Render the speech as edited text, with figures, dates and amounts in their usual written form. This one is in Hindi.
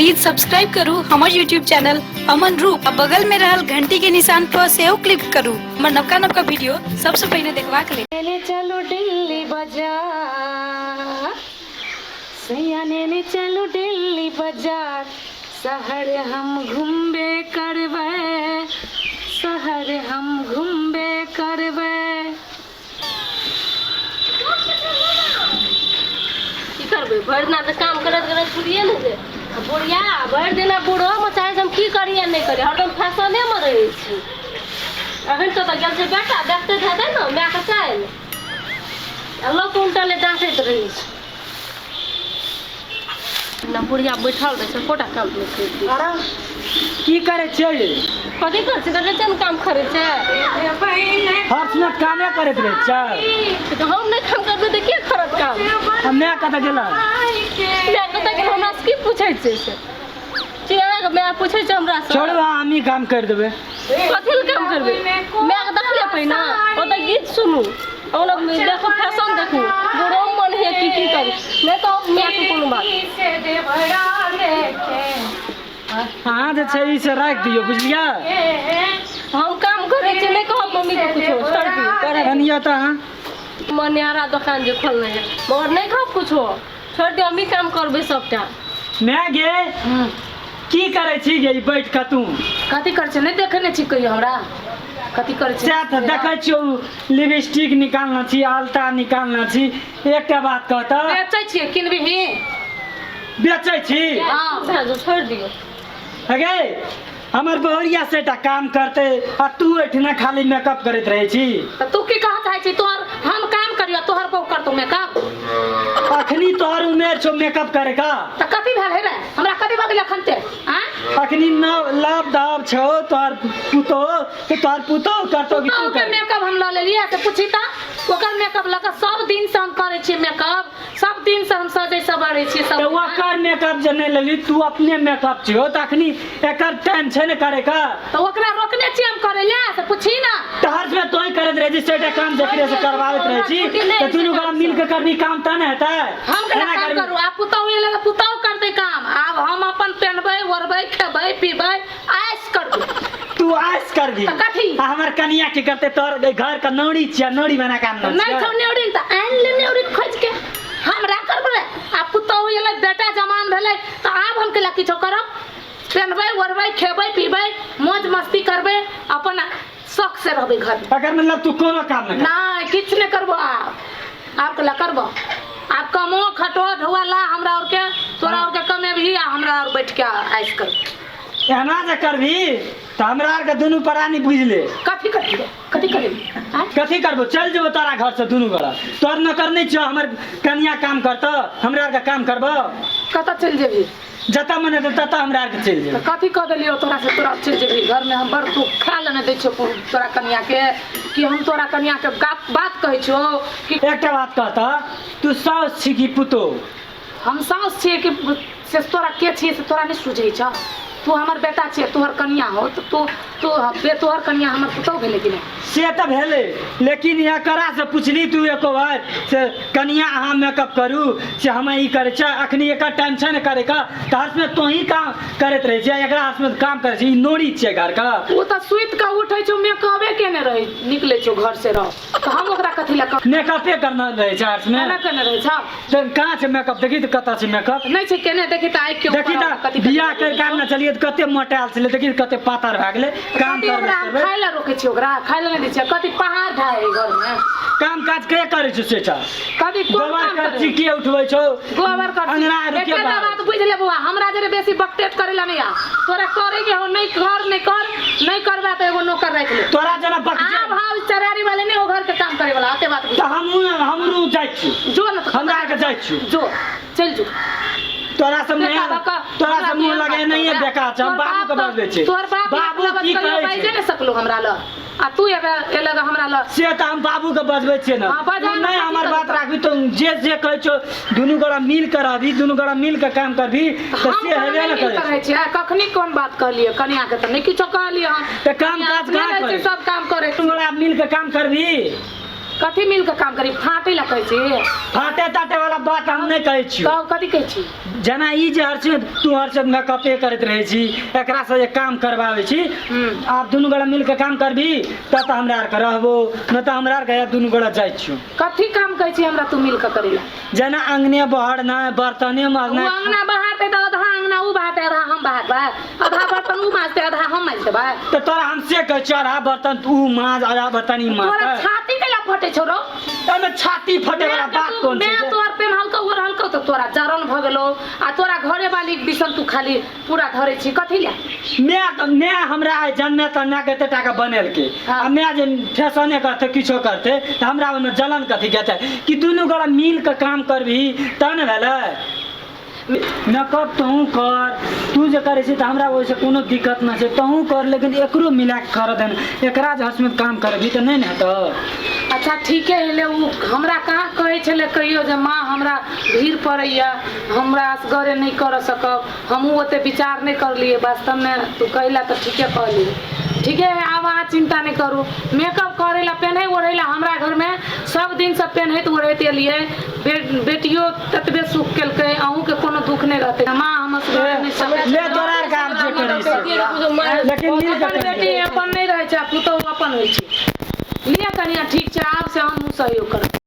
प्लीज सब्सक्राइब करू हमार यूट्यूब चैनल अमन रूप। बगल में रहल घंटी के निशान पर सेव क्लिक करू हमार नवका नवका वीडियो सबसे पहले देखवा के लिए। चलो दिल्ली बाजार सयाने चलो दिल्ली बाजार शहर हम घूमबे करबे शहर हम घूमबे करबे। की करबे भर दिना तो काम करत करत पुरिए न जे बुढ़िया भर दिना बूढ़ो में चाहे हम की करिए नहीं करिए हरदम फैशने में रहे छी। अखन तो गेल छै बेटा देखते हेतै न माय के चाहे लोग तो उल्टा ले डांटैत रहे छै ना बुढ़िया बैठल रहे छै कोटा काम नहीं कर दी। अरे की करे छै कथी कर छै कते न काम करे छै हर समय कामे करत रहे छै तो हम नहीं काम करबे त के करत काम हमे कत गेला मैं कत गेल हमरा से की पूछै छै से चिया मैं पूछै छै हमरा से छोड़ू हम ही काम कर देबे। कथी ल काम करबे मैं के देखले पहिना ओ त गीत सुनू और देखो फैशन देखू बुढ़ो मन है की करू नहीं तो मैं के कोनो बात हाँ जे छै ई से राख दियो बुझलिया। हम काम करे छी नहीं कहब मम्मी के कुछो छोड़ दी करे कनिया त मनियारा दुकान जे खोलने है मगर नहीं कहब कुछो छोड़ दे हम ही काम करबे सबटा। मैं गे की करे छी गे बैठ के तू कथी कर छै नहीं देखने छी कहियो हमरा कथी कर छै से त देखे छियो लिपस्टिक निकालना छी आलता निकालना छी एकटा बात कहता बेचै छी किनबी ही बेचै छी। हां छोड़ दियो अगे हमर बहुरिया से टा काम करते आ तू एठना खाली मेकअप करत रहे छी त तू की कहा चाहे छी तोहर हम काम करियो तोहर को करतो मेकअप अखनी तोहर उमेर छो मेकअप करे का त कथी भेल हे रे हमरा कथी भगले खनते हां अखनी लाभ दाब छो तोहर पुतो तो तोहर पुतो करतो कि तू कर मेकअप हम ल लेलिए से पूछी त ओकर मेकअप लगा सब दिन से हम करे छी मेकअप सब दिन से हम सजे सवारे छी सब तो ओकर मेकअप जे नहीं लेली तू अपने मेकअप छो त अखनी एकर टाइम छै ने करे का तो ओकरा रोकने छी हम करे ले से पूछी ना तहर में तोय करत रहे छी सेटा काम जकरे से करवावत रहे छी त दुनु गोरा मिल के करनी काम त न हेतै हम केना काम करू आ पुतौ ये लगा पुतौ करते काम अब हम अपन पहनबे ओरबे खेबे पीबे ऐश करबे तू ऐश करबी कथी हमर कनिया के करते तोर घर का नौड़ी छिया नौड़ी बना काम नहीं छौ नेउड़ी त आन ले नेउड़ी खोज के हमरा करबे आ पुतौ ये लग बेटा जवान भेले त आब हम केला किछो करब पहनबे ओरबे खेबे पीबे मौज मस्ती करबे अपन शौक से रहबे घर में अगर मतलब तू कोनो काम नहीं नहीं किछ नहीं करबो आप केला करबो आप कमो खटो ढोला हमरा और के तोरा और के कमे भी हमरा और बैठ के ऐश कर एना जे करबी त हमरा आर के दुनु परानी बुझ ले कथी करबी कथी करबी कथी करबो चल जेबो तारा घर से दुनु गोरा तोर न करने छ हमर कनिया काम करत हमरा आर के काम करबो कत चल जेबी जता मने तता हमरा आर के चल जेबो कथी क देलियो तोरा से तोरा चल जेबी घर में हम बड़ तू खा लेने दै छो तोरा कन्या के कि हम तोरा कन्या के बात कहै छो कि एकटा बात कहता तू सास छी कि पुतो हम सास छी कि से तोरा के छी से तोरा नहीं सुझै छ तू हमर बेटा छे तोहर कन्या हो तो तू तोहर कन्या हमर पुतौ भेले कि नहीं से त भेले लेकिन एकरा से पूछली तू एको बार से कनिया अहाँ मेकअप करू से हम ई करे छ अखनी एकर टाइम छ न करे का तहर में तो ही काम करत रहे छ एकरा हाथ में काम करे छ ई नोड़ी छ घर का वो त सुइत का उठै छौ मेकअपे केने रहे निकले छौ घर से रह तो हम ओकरा कथी ला मेकअपे करना रहे छ हाथ में केना केने रहे छ तो कहां से मेकअप देखी त कता से मेकअप नहीं छै केने देखी त आइ के देखी त बियाह के काम न चलिए कते मोटाल छले देखी कते पातर भ गेले काम करबे खाइ ला रोके छी ओकरा खाइ ला नहीं दै छै कथी पहाड़ ढाए घर में काम काज के करे छ सेटा कथी कोन गोबर काम कर के उठबै छौ गोबर कर अंगना रुके एकटा बात बुझ ले बुआ हमरा जरे बेसी बकटेट करे ला नहीं आ तोरा करे के हो नहीं घर नहीं कर नहीं करबा त एगो नौकर राख ले तोरा जना बकटे आ भाव चरारी वाले नहीं ओ घर के काम करे वाला आते बात त हमरू जाय छी जो न हमरा के जाय छी जो चल जो तोरा सब मुंह लगे नहीं है बेकार छ हम बाबू के बजबे छी तोर बाबू की कहै बाजे न सकलो हमरा ल आ तू ए लगा हमरा ल से त हम बाबू के बजबे छी ना नहीं हमर बात राखबी तो जे कहै छौ दुनु गोरा मिल कर अभी दुनु गोरा मिल के काम करबी त से हेबे न करे छै कखनी कोन बात कहलिए कन्या के त नहीं किछो कहलिए हम त काम काज का करे सब काम करे दुनु गोरा मिल के काम करबी कथी मिल के काम करी फाटे ला कहै छी फाटे ताटे वाला बात हम हम नहीं कहै छियो तब कथी कहै छी जेना ई जे हर चीज तू हर चीज मेकअपे करैत रहै छी एकरा से जे काम करबाबै छी आप दुनू गोड़ा मिल के काम करबी तब हमरा आर के रहबो न त हमरा आर के दुनू गोड़ा जाइ छियो कथी काम कहै छी हमरा तू मिल के करेला जेना अंगने बहरना बर्तने वो माजना अंगना बहाते तो आधा अंगना ऊ बहाते आधा हम बहाते आधा बर्तन ऊ माजते आधा हम माजते बा तो तोरा हमसे कह चढ़ा बर्तन तू माज आधा बर्तन ई माज तोरा छाती कैला फटे छोरो तमे छाती फटे वाला बात कौन मैं छै तोर पेन हल्का ओर हल्का तो तोरा जरन भ गेलो आ तोरा घरे वाली बिसन तू खाली पूरा धरे छी कथी ला मैं हमरा जन्मे त मैं कते टाका बनेल के हाँ। आ मैं जे फैशने करते किछो करते त हमरा ओमे जलन कथी कहते कि दुनू गोड़ा मिल के काम करबी त न भेलै मेकअप तहूँ कर तू जे करे छी त हमरा ओइसे कोनो दिक्कत ना छै तहूँ कर लेकिन एकरो मिला के कर देन एकरा जे हसमे काम करबी त नहीं न हेत अच्छा ठीक है ले उ हमरा कहाँ कहे छले कहियो जे माँ हमरा भीड़ पड़ैया हमरा असगरे नहीं कर सकब हमहू ओते विचार नहीं कर लिए वास्तव में तू कहला तो ठीक है कहली ठीक है अब अहाँ चिंता नहीं करू मेकअप करेला पहने ओढ़ेला हमरा घर में सब दिन सब पहनत ओढ़त एलिए बेटियो ततबे सुख केलकै अहूँ के कोनो दुख नहीं रहते माँ हम असगरे नहीं सकब ले तोरा आर काम जे करै छै लेकिन मिल के अपन बेटी अपन नहीं रहे छै पुतहु अपन होइ छै लिया कनिया ठीक छै आब से हम सहयोग करब